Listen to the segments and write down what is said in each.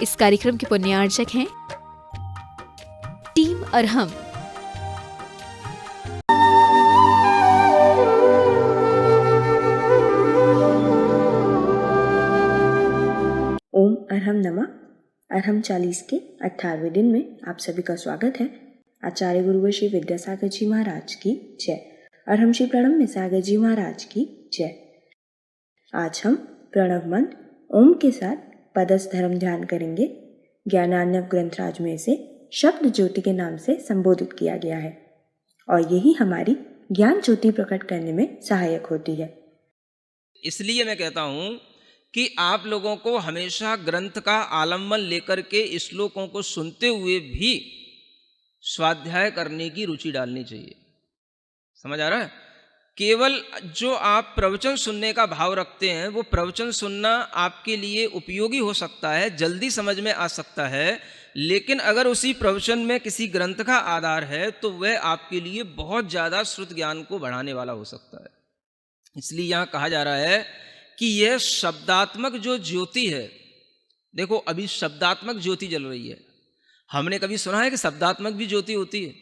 इस कार्यक्रम के पुण्यार्चक हैं टीम अरहम। ओम अरहम नमः। अरहम 40 के 18वें दिन में आप सभी का स्वागत है। आचार्य गुरुवर श्री विद्यासागर जी महाराज की जय। अरहम श्री प्रणव मिसागर जी महाराज की जय। आज हम प्रणव मंत्र ओम के साथ पदस्थ धर्म ध्यान करेंगे। ज्ञानार्णव ग्रंथराज में इसे शब्द ज्योति के नाम से संबोधित किया गया है और यही हमारी ज्ञान ज्योति प्रकट करने में सहायक होती है। इसलिए मैं कहता हूं कि आप लोगों को हमेशा ग्रंथ का आलम्बन लेकर के श्लोकों को सुनते हुए भी स्वाध्याय करने की रुचि डालनी चाहिए। समझ आ रहा है? केवल जो आप प्रवचन सुनने का भाव रखते हैं वो प्रवचन सुनना आपके लिए उपयोगी हो सकता है, जल्दी समझ में आ सकता है, लेकिन अगर उसी प्रवचन में किसी ग्रंथ का आधार है तो वह आपके लिए बहुत ज़्यादा श्रुत ज्ञान को बढ़ाने वाला हो सकता है। इसलिए यहाँ कहा जा रहा है कि यह शब्दात्मक जो ज्योति है, देखो अभी शब्दात्मक ज्योति जल रही है। हमने कभी सुना है कि शब्दात्मक भी ज्योति होती है?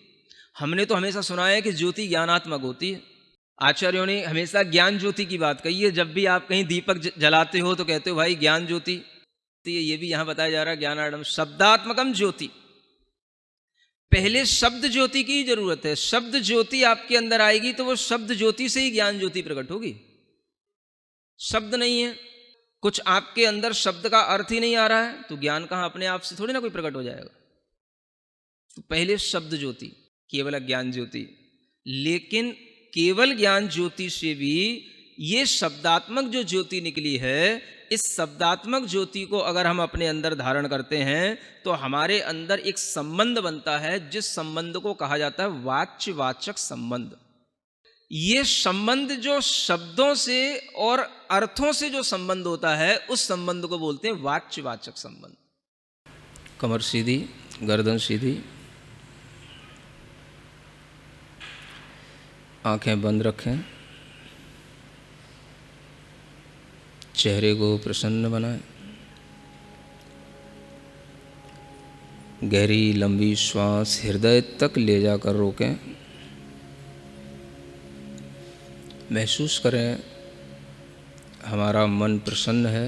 हमने तो हमेशा सुना है कि ज्योति ज्ञानात्मक होती है। आचार्यों ने हमेशा ज्ञान ज्योति की बात कही है। जब भी आप कहीं दीपक जलाते हो तो कहते हो भाई ज्ञान ज्योति, तो ये भी यहाँ बताया जा रहा है ज्ञानार्णव शब्दात्मकम ज्योति। पहले शब्द ज्योति की जरूरत है। शब्द ज्योति आपके अंदर आएगी तो वो शब्द ज्योति से ही ज्ञान ज्योति प्रकट होगी। शब्द नहीं है, कुछ आपके अंदर शब्द का अर्थ ही नहीं आ रहा है तो ज्ञान कहाँ अपने आप से थोड़ी ना कोई प्रकट हो जाएगा। तो पहले शब्द ज्योति, केवल ज्ञान ज्योति। लेकिन केवल ज्ञान ज्योति से भी ये शब्दात्मक जो ज्योति निकली है, इस शब्दात्मक ज्योति को अगर हम अपने अंदर धारण करते हैं तो हमारे अंदर एक संबंध बनता है, जिस संबंध को कहा जाता है वाच्यवाचक संबंध। ये संबंध जो शब्दों से और अर्थों से जो संबंध होता है, उस संबंध को बोलते हैं वाच्यवाचक संबंध। कमर सीधी, गर्दन सीधी, आंखें बंद रखें, चेहरे को प्रसन्न बनाएं, गहरी लंबी श्वास हृदय तक ले जाकर रोकें। महसूस करें हमारा मन प्रसन्न है।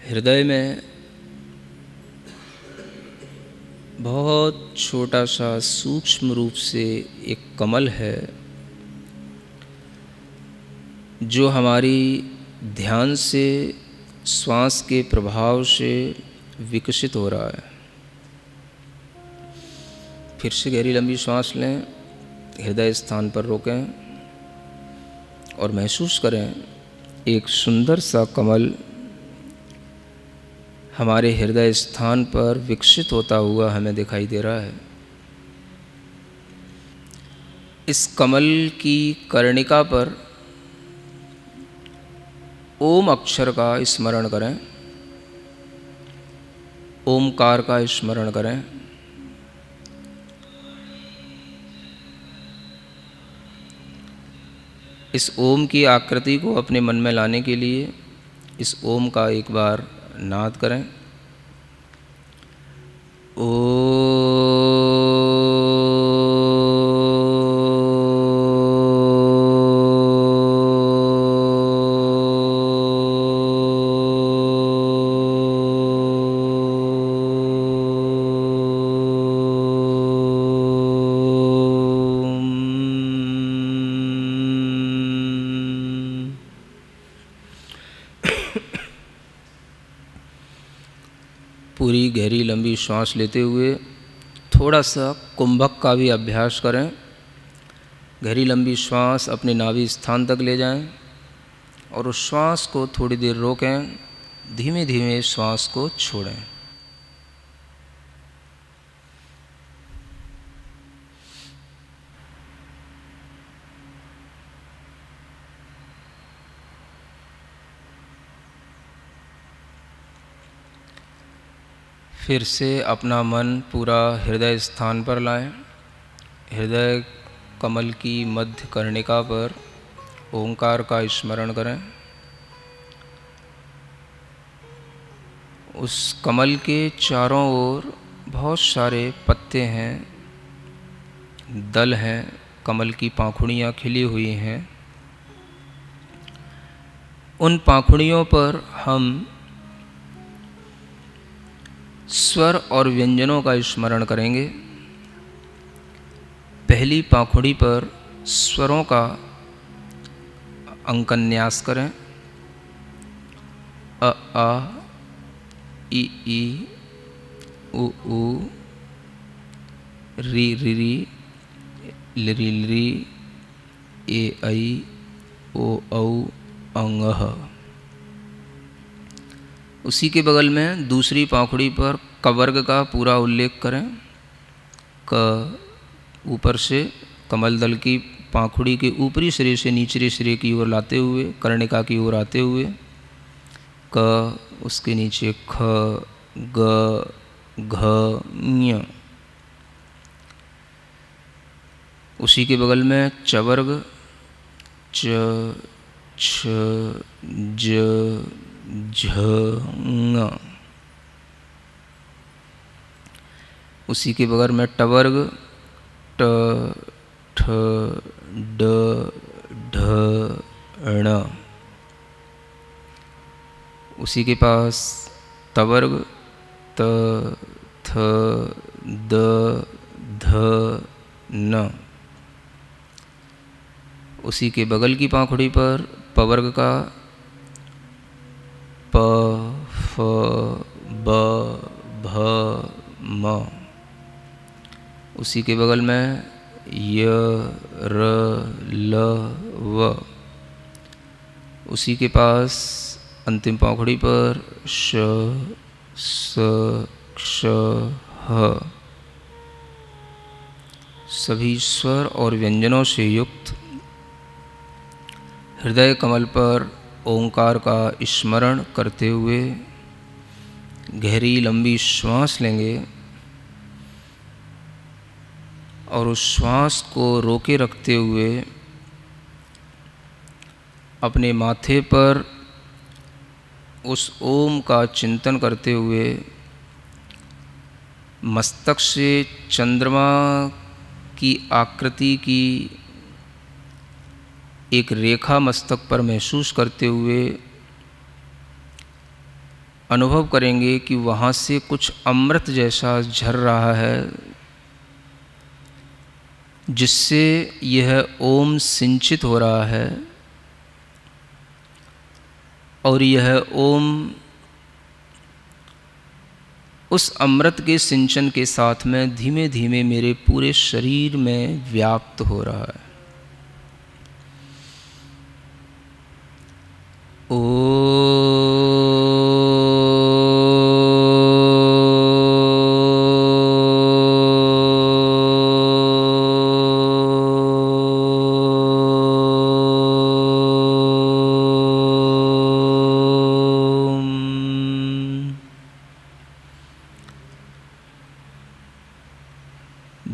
हृदय में बहुत छोटा सा सूक्ष्म रूप से एक कमल है जो हमारी ध्यान से, श्वास के प्रभाव से विकसित हो रहा है। फिर से गहरी लंबी श्वास लें, हृदय स्थान पर रोकें और महसूस करें एक सुंदर सा कमल हमारे हृदय स्थान पर विकसित होता हुआ हमें दिखाई दे रहा है। इस कमल की कर्णिका पर ओम अक्षर का स्मरण करें, ओमकार का स्मरण करें। इस ओम की आकृति को अपने मन में लाने के लिए इस ओम का एक बार नाद करें। पूरी गहरी लंबी श्वास लेते हुए थोड़ा सा कुंभक का भी अभ्यास करें। गहरी लंबी श्वास अपने नाभि स्थान तक ले जाएं और उस श्वास को थोड़ी देर रोकें, धीमे धीमे श्वास को छोड़ें। फिर से अपना मन पूरा हृदय स्थान पर लाएं। हृदय कमल की मध्य कर्णिका पर ओंकार का स्मरण करें। उस कमल के चारों ओर बहुत सारे पत्ते हैं, दल हैं, कमल की पाखुड़ियाँ खिली हुई हैं। उन पाखुड़ियों पर हम स्वर और व्यंजनों का स्मरण करेंगे। पहली पाखुड़ी पर स्वरों का अंकन्यास करें। अ आ, इ ई, उ ऊ, री री, लिरी लिरी, ए ऐ, ओ औ, अंग ह। उसी के बगल में दूसरी पाखुड़ी पर क वर्ग का पूरा उल्लेख करें। क ऊपर से कमल दल की पाखुड़ी के ऊपरी सिरे से निचले सिरे की ओर लाते हुए कर्णिका की ओर आते हुए क, उसके नीचे ख, ग, घ, ञ। उसी के बगल में च वर्ग, च, छ, ज, झ, ङ। उसी के बगल में ट वर्ग, ट, ठ, ड, ढ, ण। उसी के पास त वर्ग, त, थ, द, ध, न। उसी के बगल की पाखुड़ी पर प वर्ग का प, फ, ब, भ, म। उसी के बगल में य, र, ल, व। उसी के पास अंतिम पाखुड़ी पर श, स, क्ष, ह। सभी स्वर और व्यंजनों से युक्त हृदय कमल पर ओंकार का स्मरण करते हुए गहरी लंबी श्वास लेंगे और उस श्वास को रोके रखते हुए अपने माथे पर उस ओम का चिंतन करते हुए मस्तक से चंद्रमा की आकृति की एक रेखा मस्तक पर महसूस करते हुए अनुभव करेंगे कि वहाँ से कुछ अमृत जैसा झर रहा है, जिससे यह ओम सिंचित हो रहा है। और यह ओम उस अमृत के सिंचन के साथ में धीमे धीमे मेरे पूरे शरीर में व्याप्त हो रहा है।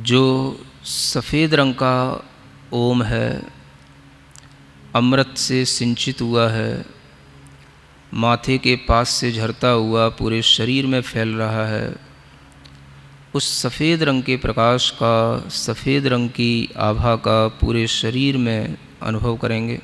जो सफ़ेद रंग का ओम है, अमृत से सिंचित हुआ है, माथे के पास से झरता हुआ पूरे शरीर में फैल रहा है, उस सफ़ेद रंग के प्रकाश का, सफ़ेद रंग की आभा का पूरे शरीर में अनुभव करेंगे।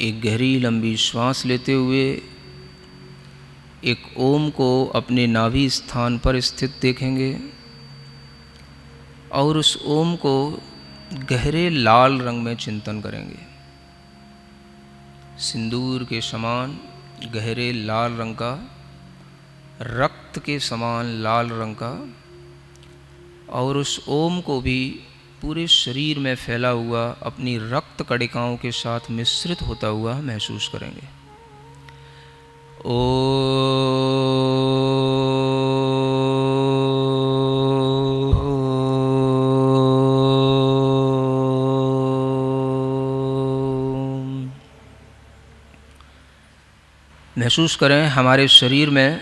एक गहरी लंबी श्वास लेते हुए एक ओम को अपने नाभि स्थान पर स्थित देखेंगे और उस ओम को गहरे लाल रंग में चिंतन करेंगे। सिंदूर के समान गहरे लाल रंग का, रक्त के समान लाल रंग का, और उस ओम को भी पूरे शरीर में फैला हुआ अपनी रक्त कणिकाओं के साथ मिश्रित होता हुआ महसूस करेंगे। महसूस करें हमारे शरीर में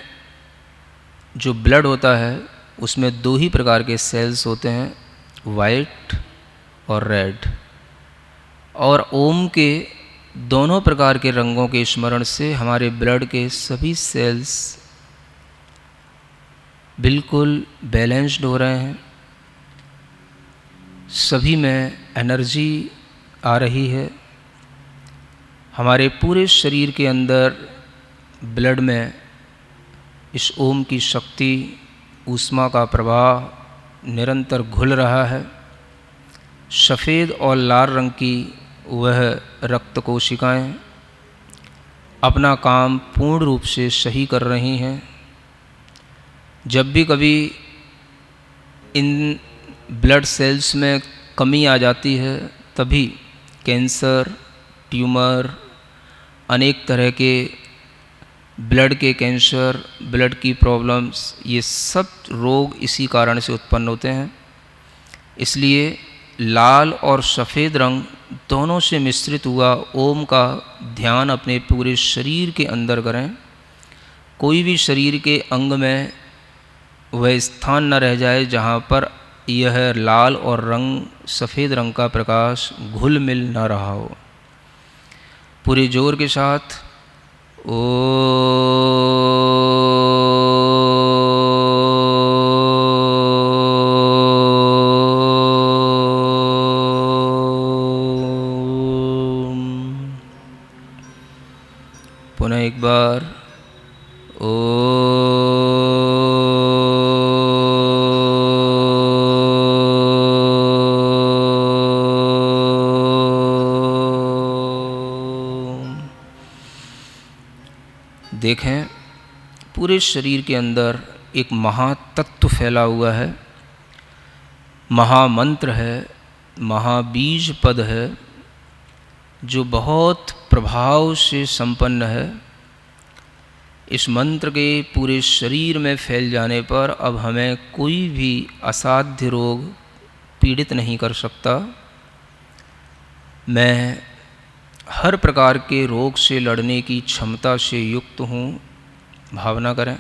जो ब्लड होता है उसमें दो ही प्रकार के सेल्स होते हैं, वाइट और रेड। और ओम के दोनों प्रकार के रंगों के स्मरण से हमारे ब्लड के सभी सेल्स बिल्कुल बैलेंस्ड हो रहे हैं, सभी में एनर्जी आ रही है। हमारे पूरे शरीर के अंदर ब्लड में इस ओम की शक्ति, ऊष्मा का प्रवाह निरंतर घुल रहा है। सफ़ेद और लाल रंग की वह रक्त कोशिकाएं अपना काम पूर्ण रूप से सही कर रही हैं। जब भी कभी इन ब्लड सेल्स में कमी आ जाती है तभी कैंसर, ट्यूमर, अनेक तरह के ब्लड के कैंसर, ब्लड की प्रॉब्लम्स, ये सब रोग इसी कारण से उत्पन्न होते हैं। इसलिए लाल और सफ़ेद रंग दोनों से मिश्रित हुआ ओम का ध्यान अपने पूरे शरीर के अंदर करें। कोई भी शरीर के अंग में वह स्थान न रह जाए जहाँ पर यह लाल और सफ़ेद रंग का प्रकाश घुल मिल न रहा हो। पूरे जोर के साथ पुनः एक बार देखें पूरे शरीर के अंदर एक महातत्व फैला हुआ है, महामंत्र है, महाबीज पद है जो बहुत प्रभाव से संपन्न है। इस मंत्र के पूरे शरीर में फैल जाने पर अब हमें कोई भी असाध्य रोग पीड़ित नहीं कर सकता। मैं हर प्रकार के रोग से लड़ने की क्षमता से युक्त हूँ। भावना करें,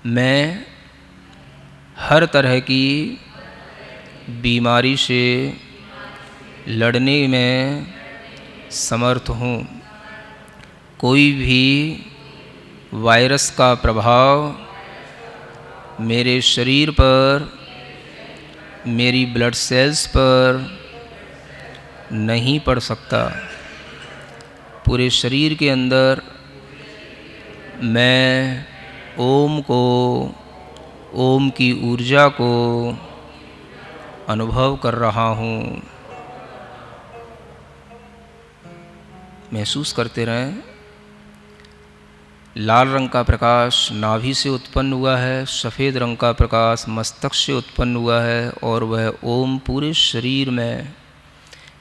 मैं हर तरह की बीमारी से लड़ने में समर्थ हूँ। कोई भी वायरस का प्रभाव मेरे शरीर पर, मेरी ब्लड सेल्स पर नहीं पड़ सकता। पूरे शरीर के अंदर मैं ओम को, ओम की ऊर्जा को अनुभव कर रहा हूँ। महसूस करते रहें, लाल रंग का प्रकाश नाभि से उत्पन्न हुआ है, सफ़ेद रंग का प्रकाश मस्तक से उत्पन्न हुआ है और वह ओम पूरे शरीर में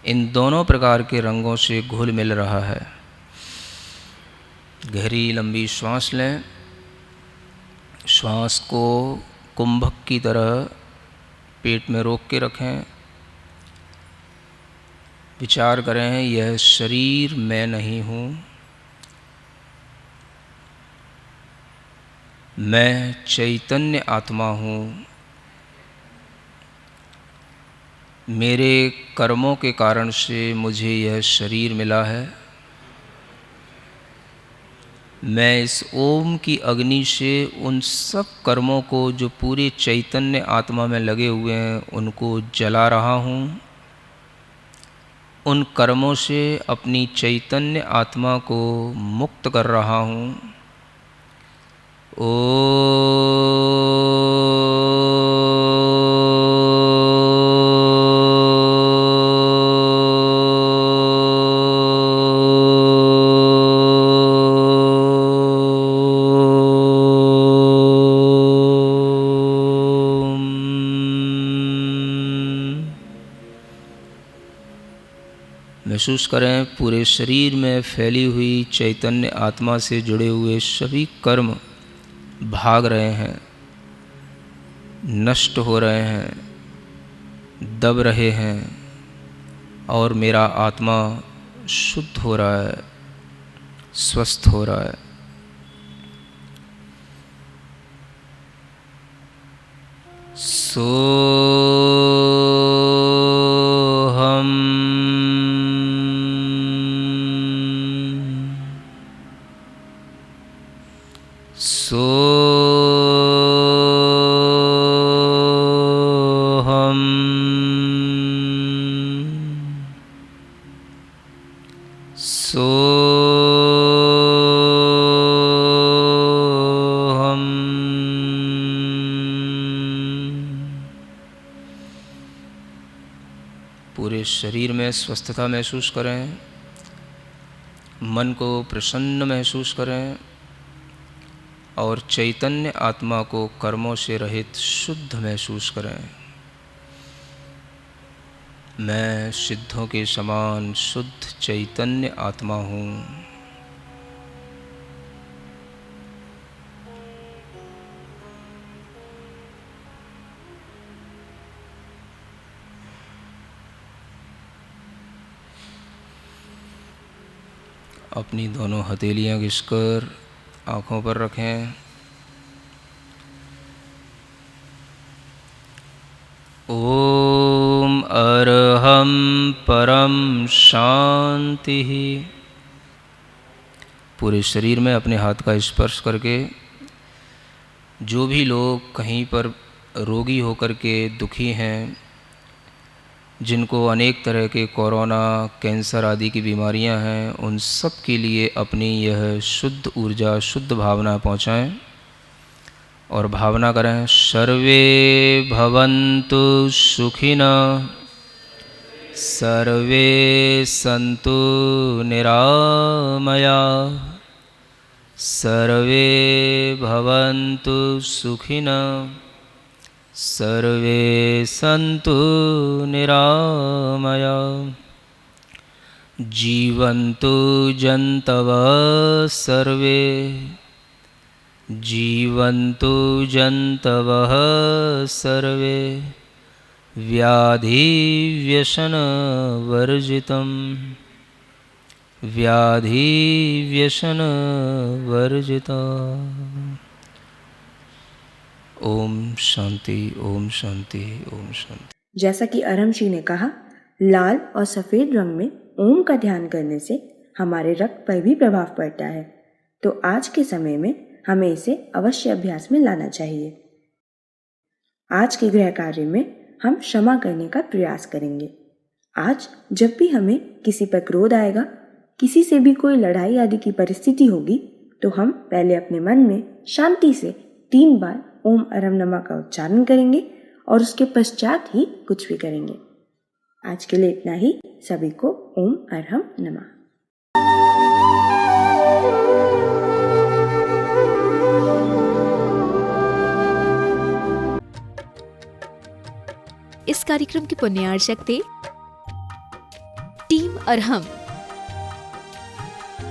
इन दोनों प्रकार के रंगों से घुल मिल रहा है। गहरी लंबी श्वास लें। श्वास को कुंभक की तरह पेट में रोक के रखें। विचार करें, यह शरीर मैं नहीं हूँ, मैं चैतन्य आत्मा हूँ। मेरे कर्मों के कारण से मुझे यह शरीर मिला है। मैं इस ओम की अग्नि से उन सब कर्मों को जो पूरे चैतन्य आत्मा में लगे हुए हैं उनको जला रहा हूँ। उन कर्मों से अपनी चैतन्य आत्मा को मुक्त कर रहा हूँ। महसूस करें, पूरे शरीर में फैली हुई चैतन्य आत्मा से जुड़े हुए सभी कर्म भाग रहे हैं, नष्ट हो रहे हैं, दब रहे हैं और मेरा आत्मा शुद्ध हो रहा है, स्वस्थ हो रहा है। सोहम सोहम सोहम। पूरे शरीर में स्वस्थता महसूस करें, मन को प्रसन्न महसूस करें और चैतन्य आत्मा को कर्मों से रहित शुद्ध महसूस करें। मैं सिद्धों के समान शुद्ध चैतन्य आत्मा हूँ। अपनी दोनों हथेलियाँ घिसकर आँखों पर रखें। ओम अरहम परम शांति। पूरे शरीर में अपने हाथ का स्पर्श करके जो भी लोग कहीं पर रोगी होकर के दुखी हैं, जिनको अनेक तरह के कोरोना, कैंसर आदि की बीमारियां हैं, उन सब के लिए अपनी यह शुद्ध ऊर्जा, शुद्ध भावना पहुंचाएं और भावना करें, सर्वे भवन्तु सुखिनः, सर्वे सन्तु निरामयाः, सर्वे भवन्तु सुखिनः, सर्वे सन्तु निरामयाः। जीवन्तु जन्तवः सर्वे, जीवन्तु जन्तवः सर्वे, व्याधिव्यसनवर्जितं, व्याधिव्यसनवर्जितम्। ओम शांति, ओम शांति, ओम शांति। जैसा कि अरहम ने कहा, लाल और सफेद रंग में ओम का ध्यान करने से हमारे रक्त पर भी प्रभाव पड़ता है, तो आज के समय में हमें इसे अवश्य अभ्यास में लाना चाहिए। आज के गृह कार्य में हम क्षमा करने का प्रयास करेंगे। आज जब भी हमें किसी पर क्रोध आएगा, किसी से भी कोई लड़ाई आदि की परिस्थिति होगी, तो हम पहले अपने मन में शांति से 3 बार ओम अरहम नमः का उच्चारण करेंगे और उसके पश्चात ही कुछ भी करेंगे। आज के लिए इतना ही। सभी को ओम अरहम नमः। इस कार्यक्रम के पुण्यार्चक थे टीम अरहम।